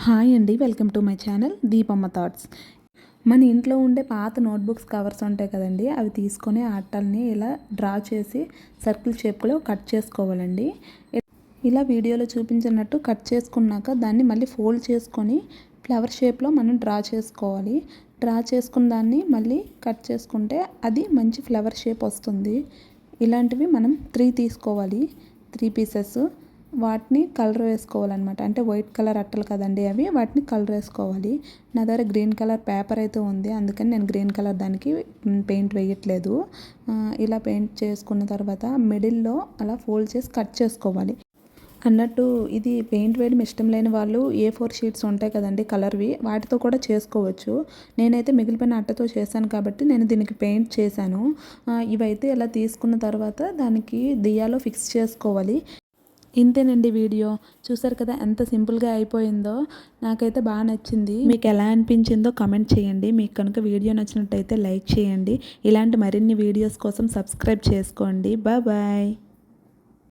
Hi అండి, welcome to my channel Deepamma thoughts. మన ఇంట్లో ఉండే పాత నోట్బుక్స్ కవర్స్ ఉంటాయి కదండి, అవి తీసుకొని ఆ అట్టల్ని ఇలా డ్రా చేసి సర్కిల్ షేప్లో కట్ చేసుకోవాలండి. ఇలా వీడియోలో చూపించినట్టు కట్ చేసుకున్నాక దాన్ని మళ్ళీ ఫోల్డ్ చేసుకొని ఫ్లవర్ షేప్లో మనం డ్రా చేసుకోవాలి. డ్రా చేసుకున్న దాన్ని మళ్ళీ కట్ చేసుకుంటే అది మంచి ఫ్లవర్ షేప్ వస్తుంది. ఇలాంటివి మనం 3 తీసుకోవాలి, 3 పీసెస్. వాటిని కలర్ వేసుకోవాలన్నమాట. అంటే వైట్ కలర్ అట్టలు కదండి అవి, వాటిని కలర్ వేసుకోవాలి. నా దగ్గర గ్రీన్ కలర్ పేపర్ అయితే ఉంది, అందుకని నేను గ్రీన్ కలర్ దానికి పెయింట్ వేయట్లేదు. ఇలా పెయింట్ చేసుకున్న తర్వాత మిడిల్లో అలా ఫోల్డ్ చేసి కట్ చేసుకోవాలి. అన్నట్టు ఇది పెయింట్ వేయడం ఇష్టం లేని వాళ్ళు A4 షీట్స్ ఉంటాయి కదండి కలర్వి, వాటితో కూడా చేసుకోవచ్చు. నేనైతే మిగిలిపోయిన అట్టతో చేశాను కాబట్టి నేను దీనికి పెయింట్ చేశాను. ఇవైతే ఇలా తీసుకున్న తర్వాత దానికి దియాలో ఫిక్స్ చేసుకోవాలి. ఇంతేనండి వీడియో. చూసారు కదా ఎంత సింపుల్గా అయిపోయిందో. నాకైతే బాగా నచ్చింది. మీకు ఎలా అనిపించిందో కామెంట్ చేయండి. మీకు కనుక వీడియో నచ్చినట్టయితే లైక్ చేయండి. ఇలాంటి మరిన్ని వీడియోస్ కోసం సబ్స్క్రైబ్ చేసుకోండి. బాయ్.